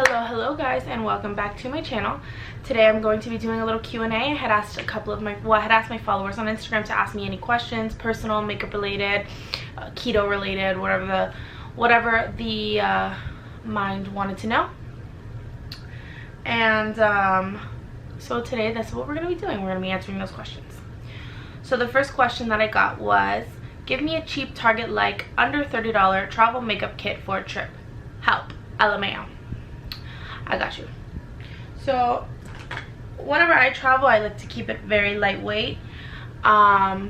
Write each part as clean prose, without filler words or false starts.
Hello guys, and welcome back to my channel. Today I'm going to be doing a little Q&A. I had asked I had asked my followers on Instagram to ask me any questions, personal, makeup related, keto related, whatever the mind wanted to know. And so today that's what we're going to be doing. We're going to be answering those questions. So the first question that I got was, give me a cheap Target like under $30 travel makeup kit for a trip. Help. LMAO. I got you. So whenever I travel, I like to keep it very lightweight. So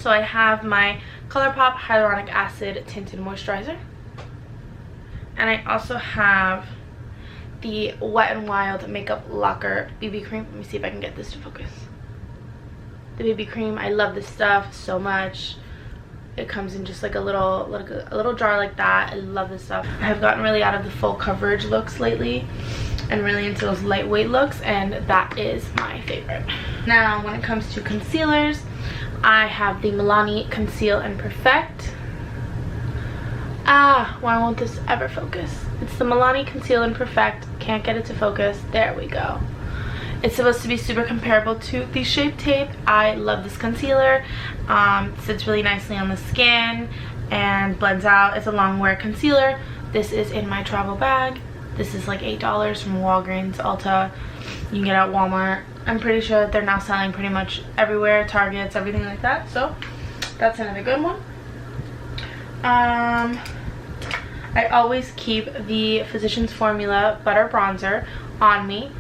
I have my ColourPop Hyaluronic Acid Tinted Moisturizer. And I also have the Wet n Wild Makeup Locker BB Cream. Let me see if I can get this to focus. The BB Cream, I love this stuff so much. It comes in just like a little jar like that. I love this stuff. I have gotten really out of the full coverage looks lately and really into those lightweight looks, and that is my favorite. Now when it comes to concealers, I have the Milani Conceal and Perfect. Why won't this ever focus? It's the Milani Conceal and Perfect. Can't get it to focus. There we go. It's supposed to be super comparable to the Shape Tape. I love this concealer. Sits really nicely on the skin and blends out. It's a long wear concealer. This is in my travel bag. This is like $8 from Walgreens, Ulta. You can get it at Walmart. I'm pretty sure that they're now selling pretty much everywhere, Targets, everything like that. So that's another good one. I always keep the Physicians Formula Butter Bronzer on me.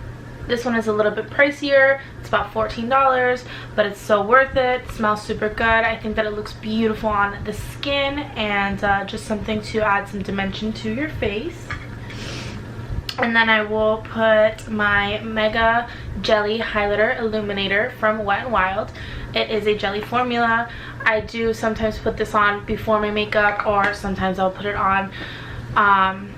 This one is a little bit pricier. It's about $14, but it's so worth it. It smells super good. I think that it looks beautiful on the skin, and just something to add some dimension to your face. And then I will put my Mega Jelly Highlighter Illuminator from Wet n Wild. It is a jelly formula. I do sometimes put this on before my makeup, or sometimes I'll put it on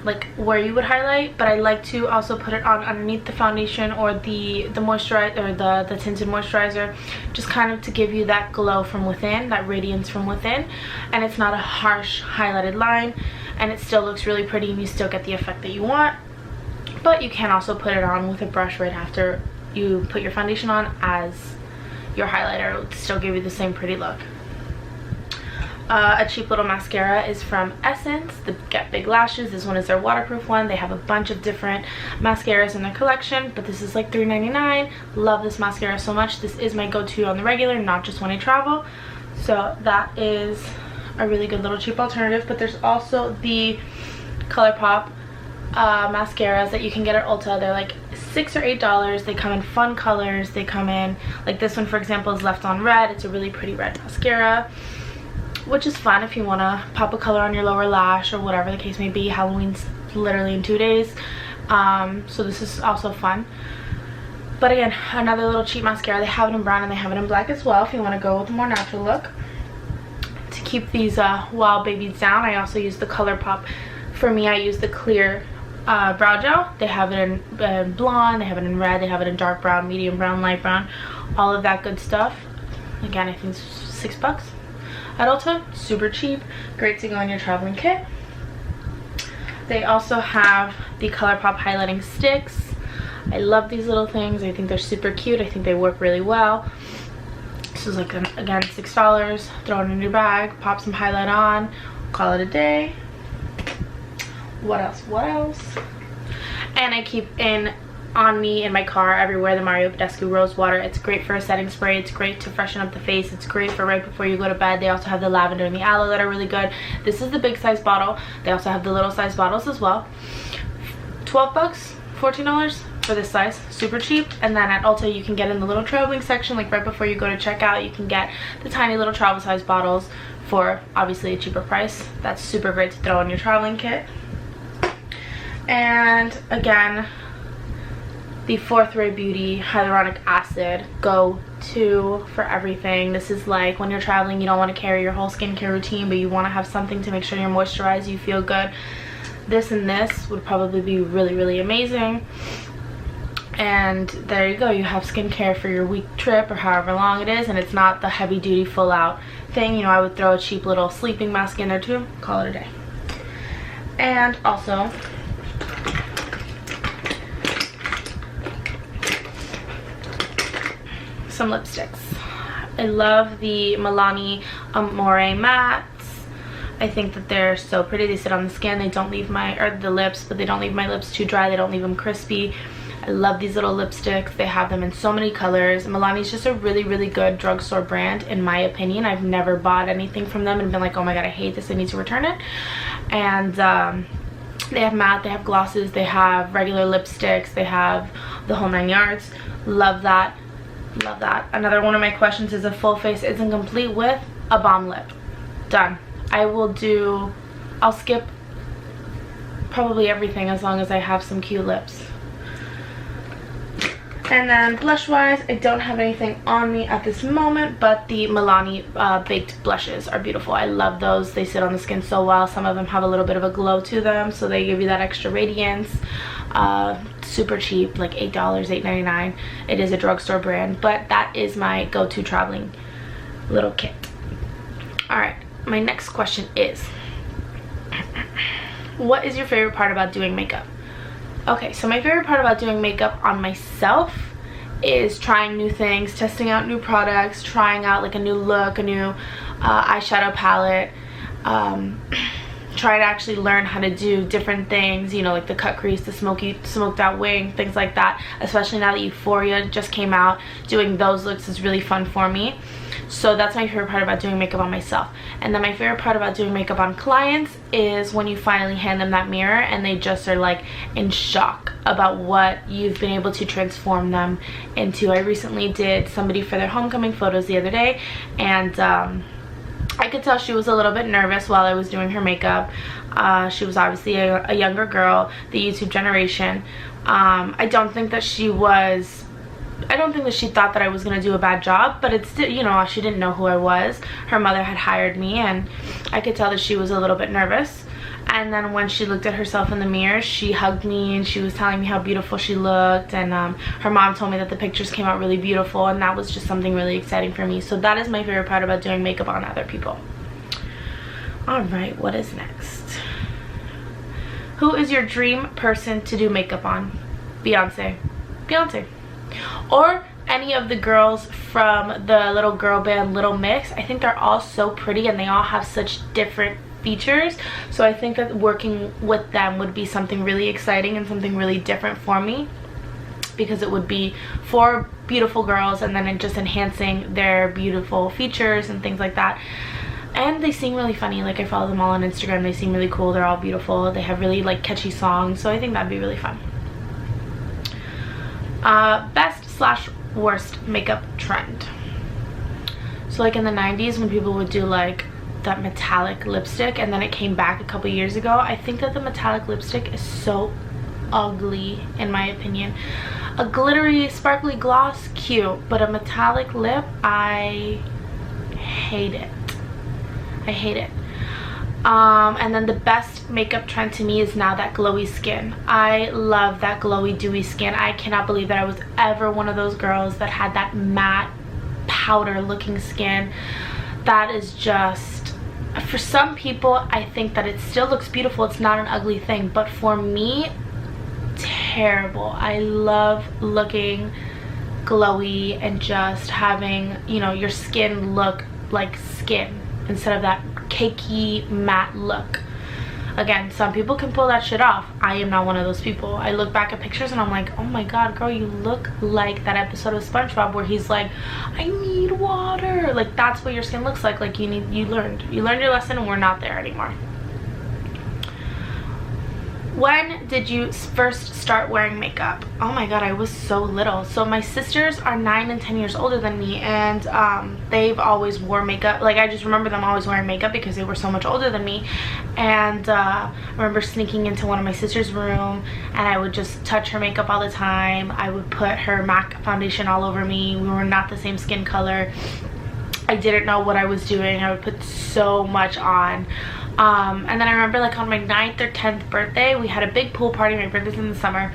like where you would highlight, but I like to also put it on underneath the foundation or the moisturizer, or the tinted moisturizer, just kind of to give you that glow from within, that radiance from within. And it's not a harsh highlighted line, and it still looks really pretty, and you still get the effect that you want. But you can also put it on with a brush right after you put your foundation on as your highlighter. It will still give you the same pretty look. A cheap little mascara is from Essence, the Get Big Lashes. This one is their waterproof one. They have a bunch of different mascaras in their collection, but this is like $3.99. Love this mascara so much. This is my go-to on the regular, not just when I travel. So that is a really good little cheap alternative. But there's also the ColourPop mascaras that you can get at Ulta. They're like $6 or $8. They come in fun colors. They come in, like this one for example is Left on Red. It's a really pretty red mascara, which is fun if you want to pop a color on your lower lash or whatever the case may be. Halloween's literally in 2 days, so this is also fun. But again, another little cheap mascara. They have it in brown and they have it in black as well if you want to go with a more natural look. To keep these wild babies down, I also use the ColourPop. For me, I use the clear brow gel. They have it in blonde, they have it in red, they have it in dark brown, medium brown, light brown, all of that good stuff. Again, I think it's $6 at Ulta. Super cheap, great to go in your traveling kit. They also have the ColourPop highlighting sticks. I love these little things. I think they're super cute. I think they work really well. This is like, again, $6. Throw it in your bag, pop some highlight on, call it a day. What else? And I keep on me in my car everywhere the Mario Badescu Rose Water. It's great for a setting spray. It's great to freshen up the face. It's great for right before you go to bed. They also have the lavender and the aloe that are really good. This is the big size bottle. They also have the little size bottles as well. $12, $14 for this size. Super cheap. And then at Ulta you can get in the little traveling section, like right before you go to checkout, you can get the tiny little travel size bottles for obviously a cheaper price. That's super great to throw in your traveling kit. And again, the Fourth Ray Beauty Hyaluronic Acid go-to for everything. This is like when you're traveling, you don't want to carry your whole skincare routine, but you want to have something to make sure you're moisturized, you feel good. This and this would probably be really, really amazing. And there you go, you have skincare for your week trip or however long it is, and it's not the heavy duty full out thing. You know, I would throw a cheap little sleeping mask in there too, call it a day. And also some lipsticks. I love the Milani Amore mattes. I think that they're so pretty. They sit on the skin. They don't leave the lips, but they don't leave my lips too dry. They don't leave them crispy. I love these little lipsticks. They have them in so many colors. Milani's just a really, really good drugstore brand, in my opinion. I've never bought anything from them and been like, oh my god, I hate this, I need to return it. And they have matte, they have glosses, they have regular lipsticks, they have the whole 9 yards. Love that. Love that. Another one of my questions is a full face isn't complete with a bomb lip. Done. I'll skip probably everything as long as I have some cute lips. And then blush wise, I don't have anything on me at this moment, but the Milani baked blushes are beautiful. I love those. They sit on the skin so well. Some of them have a little bit of a glow to them, so they give you that extra radiance. Super cheap, like $8, $8.99. It is a drugstore brand, but that is my go-to traveling little kit. Alright, my next question is, what is your favorite part about doing makeup? Okay, so my favorite part about doing makeup on myself is trying new things, testing out new products, trying out like a new look, a new eyeshadow palette, try to actually learn how to do different things, you know, like the cut crease, the smoked out wing, things like that. Especially now that Euphoria just came out, doing those looks is really fun for me. So that's my favorite part about doing makeup on myself. And then my favorite part about doing makeup on clients is when you finally hand them that mirror and they just are like in shock about what you've been able to transform them into. I recently did somebody for their homecoming photos the other day, and I could tell she was a little bit nervous while I was doing her makeup. She was obviously a younger girl, the YouTube generation. I don't think that she thought that I was going to do a bad job, but it's still, you know, she didn't know who I was. Her mother had hired me, and I could tell that she was a little bit nervous. And then when she looked at herself in the mirror, she hugged me and she was telling me how beautiful she looked, and her mom told me that the pictures came out really beautiful, and that was just something really exciting for me. So that is my favorite part about doing makeup on other people. Alright, what is next? Who is your dream person to do makeup on? Beyonce. Beyonce. Or any of the girls from the little girl band Little Mix. I think they're all so pretty and they all have such different features, so I think that working with them would be something really exciting and something really different for me, because it would be 4 beautiful girls and then just enhancing their beautiful features and things like that. And they sing really funny. Like, I follow them all on Instagram. They seem really cool. They're all beautiful. They have really like catchy songs, so I think that'd be really fun. Best/worst makeup trend. So like in the 90s when people would do like that metallic lipstick, and then it came back a couple years ago, I think that the metallic lipstick is so ugly in my opinion. A glittery sparkly gloss, cute, but a metallic lip, I hate it. I hate it. And then the best makeup trend to me is now that glowy skin. I love that glowy dewy skin. I cannot believe that I was ever one of those girls that had that matte powder looking skin. That is just, for some people I think that it still looks beautiful, it's not an ugly thing, but for me, terrible. I love looking glowy and just having, you know, your skin look like skin instead of that cakey matte look. Again, some people can pull that shit off. I am not one of those people. I look back at pictures and I'm like, oh my god, girl, you look like that episode of SpongeBob where he's like, I need water. Like, that's what your skin looks like. Like, you learned your lesson and we're not there anymore. When did you first start wearing makeup? Oh my god, I was so little. So my sisters are 9 and 10 years older than me, and they've always wore makeup. Like, I just remember them always wearing makeup because they were so much older than me. And I remember sneaking into one of my sister's room and I would just touch her makeup all the time. I would put her MAC foundation all over me. We were not the same skin color. I didn't know what I was doing. I would put so much on. And then I remember, like, on my 9th or 10th birthday, we had a big pool party. My birthday's in the summer.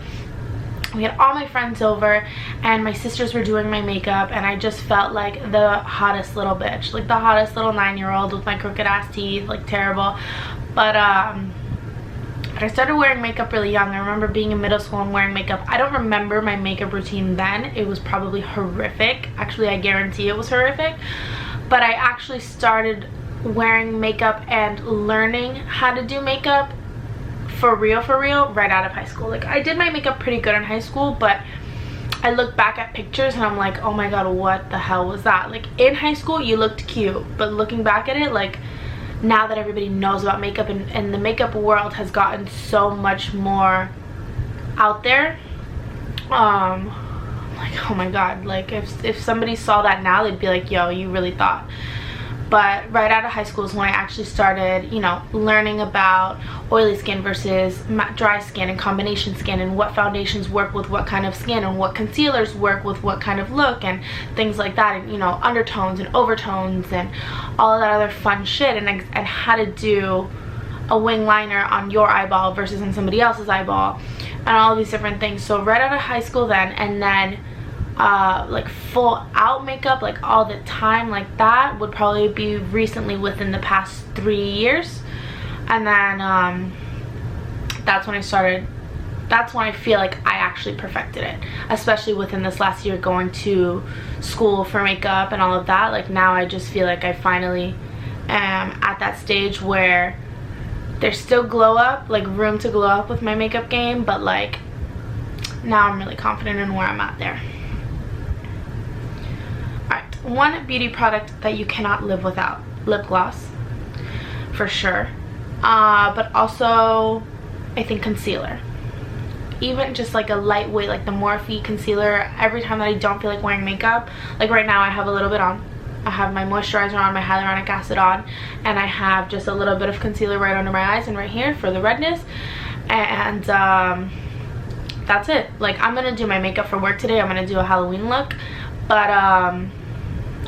We had all my friends over and my sisters were doing my makeup, and I just felt like the hottest little bitch, like the hottest little 9-year-old with my crooked ass teeth, like terrible. But But I started wearing makeup really young. I remember being in middle school and wearing makeup. I don't remember my makeup routine then. It was probably horrific. Actually, I guarantee it was horrific. But I actually started wearing makeup and learning how to do makeup for real right out of high school. Like, I did my makeup pretty good in high school, but I look back at pictures and I'm like, oh my god, what the hell was that? Like, in high school you looked cute, but looking back at it, like, now that everybody knows about makeup and the makeup world has gotten so much more out there, I'm like, oh my god, like, if somebody saw that now, they'd be like, yo, you really thought. But right out of high school is when I actually started, you know, learning about oily skin versus dry skin and combination skin, and what foundations work with what kind of skin, and what concealers work with what kind of look, and things like that, and, you know, undertones and overtones and all of that other fun shit, and how to do a wing liner on your eyeball versus on somebody else's eyeball, and all of these different things. So right out of high school then, and then like full out makeup, like all the time, like that would probably be recently, within the past 3 years. And then that's when I started, that's when I feel like I actually perfected it, especially within this last year, going to school for makeup and all of that. Like, now I just feel like I finally am at that stage where there's still glow up, like room to glow up with my makeup game, but like now I'm really confident in where I'm at there. One beauty product that you cannot live without: lip gloss, for sure, but also I think concealer. Even just like a lightweight, like the Morphe concealer, every time that I don't feel like wearing makeup, like right now I have a little bit on, I have my moisturizer on, my hyaluronic acid on, and I have just a little bit of concealer right under my eyes and right here for the redness, and that's it. Like, I'm gonna do my makeup for work today. I'm gonna do a Halloween look, but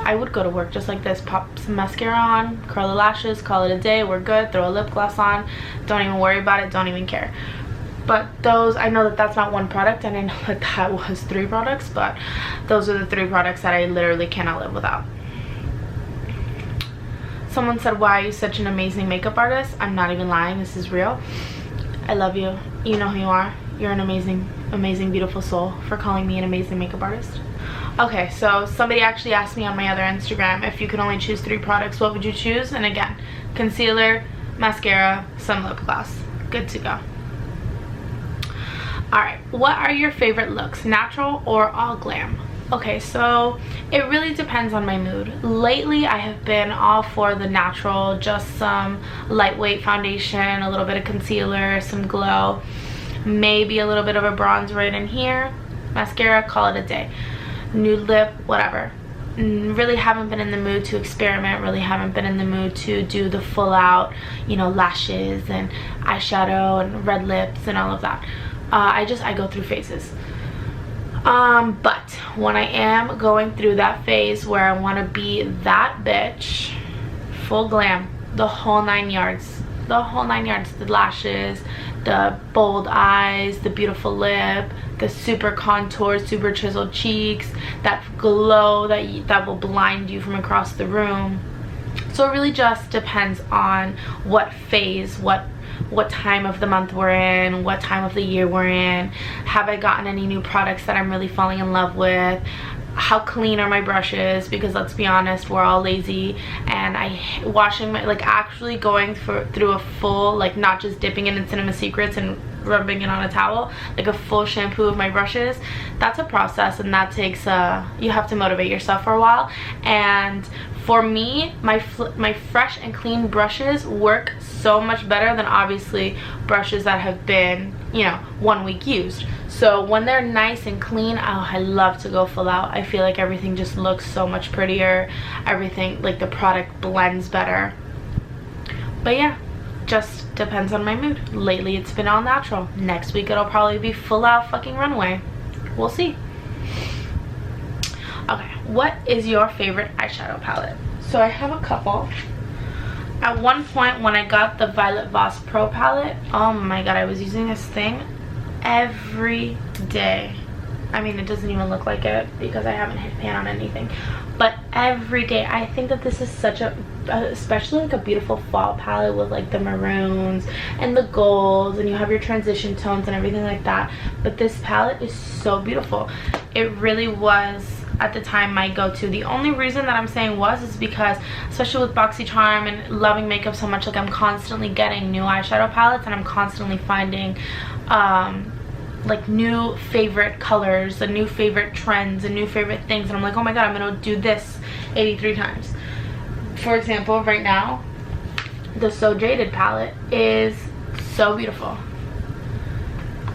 I would go to work just like this, pop some mascara on, curl the lashes, call it a day, we're good, throw a lip gloss on, don't even worry about it, don't even care. But those, I know that that's not one product, and I know that that was 3 products, but those are the 3 products that I literally cannot live without. Someone said, why are you such an amazing makeup artist? I'm not even lying, this is real. I love you. You know who you are. You're an amazing, amazing, beautiful soul for calling me an amazing makeup artist. Okay, so somebody actually asked me on my other Instagram, if you could only choose 3 products, what would you choose? And again, concealer, mascara, some lip gloss. Good to go. Alright, what are your favorite looks, natural or all glam? Okay, so it really depends on my mood. Lately, I have been all for the natural, just some lightweight foundation, a little bit of concealer, some glow, maybe a little bit of a bronze right in here, mascara, call it a day. Nude lip, whatever. Really haven't been in the mood to experiment, really haven't been in the mood to do the full out, you know, lashes and eyeshadow and red lips and all of that. I go through phases. But when I am going through that phase where I want to be that bitch, full glam, the whole 9 yards, the lashes, the bold eyes, the beautiful lip, the super contoured, super chiseled cheeks, that glow that will blind you from across the room. So it really just depends on what phase, what time of the month we're in, what time of the year we're in. Have I gotten any new products that I'm really falling in love with? How clean are my brushes? Because let's be honest, we're all lazy, and washing my, like, actually going through a full, like, not just dipping it in Cinema Secrets and rubbing it on a towel, like a full shampoo of my brushes, that's a process, and that takes you have to motivate yourself for a while. And for me, my fresh and clean brushes work so much better than obviously brushes that have been, you know, 1 week used. So when they're nice and clean, oh, I love to go full out. I feel like everything just looks so much prettier. Everything, like, the product blends better. But yeah, just depends on my mood. Lately it's been all natural. Next week it'll probably be full out fucking runway. We'll see. Okay, what is your favorite eyeshadow palette? So I have a couple. At one point when I got the Violet Voss Pro palette, oh my god, I was using this thing every day. I mean, it doesn't even look like it because I haven't hit pan on anything, but every day. I think that this is such a especially like a beautiful fall palette with like the maroons and the golds, and you have your transition tones and everything like that. But this palette is so beautiful. It really was at the time my go-to. The only reason that I'm saying was is because, especially with BoxyCharm and loving makeup so much, like I'm constantly getting new eyeshadow palettes and I'm constantly finding like new favorite colors and new favorite trends and new favorite things, and I'm like, oh my god, I'm gonna do this 83 times. For example, right now the So Jaded palette is so beautiful.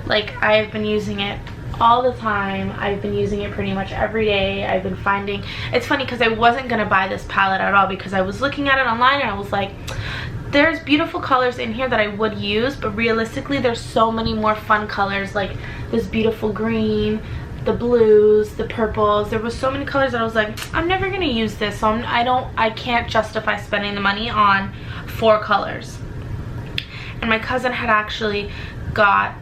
Like, I've been using it all the time. I've been using it pretty much every day. I've been finding, it's funny because I wasn't gonna buy this palette at all because I was looking at it online and I was like, there's beautiful colors in here that I would use, but realistically there's so many more fun colors, like this beautiful green, the blues, the purples. There was so many colors that I was like, I'm never gonna use this, so I can't justify spending the money on 4 colors. And my cousin had actually got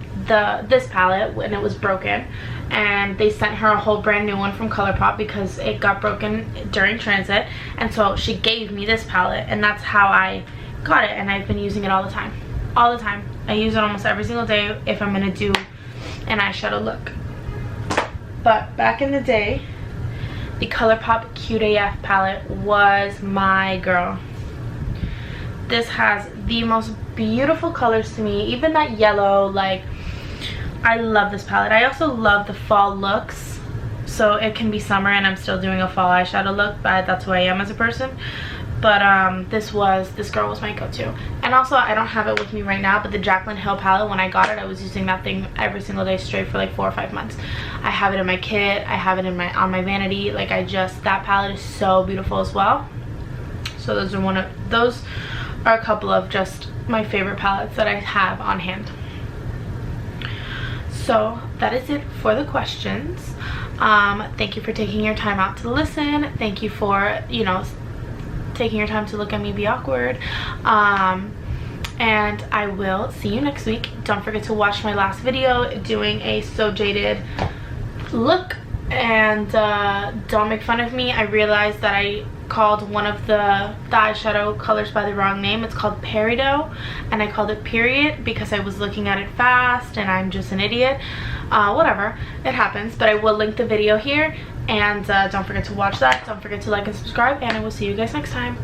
this palette when it was broken, and they sent her a whole brand new one from ColourPop because it got broken during transit, and so she gave me this palette, and that's how I got it. And I've been using it all the time. I use it almost every single day if I'm gonna do an eyeshadow look. But back in the day, the ColourPop Cute AF palette was my girl. This has the most beautiful colors to me, even that yellow. Like, I love this palette. I also love the fall looks, so it can be summer and I'm still doing a fall eyeshadow look, but that's who I am as a person. But this girl was my go-to. And also, I don't have it with me right now, but the Jaclyn Hill palette, when I got it, I was using that thing every single day straight for like 4 or 5 months. I have it in my kit, I have it in on my vanity. Like, that palette is so beautiful as well. So those are a couple of just my favorite palettes that I have on hand. So that is it for the questions. Thank you for taking your time out to listen. Thank you for, you know, taking your time to look at me be awkward. And I will see you next week. Don't forget to watch my last video doing a So Jaded look, and don't make fun of me. I realized that I called one of the eyeshadow colors by the wrong name. It's called Peridot, and I called it Period because I was looking at it fast and I'm just an idiot. Whatever, it happens. But I will link the video here, and don't forget to watch that. Don't forget to like and subscribe, and I will see you guys next time.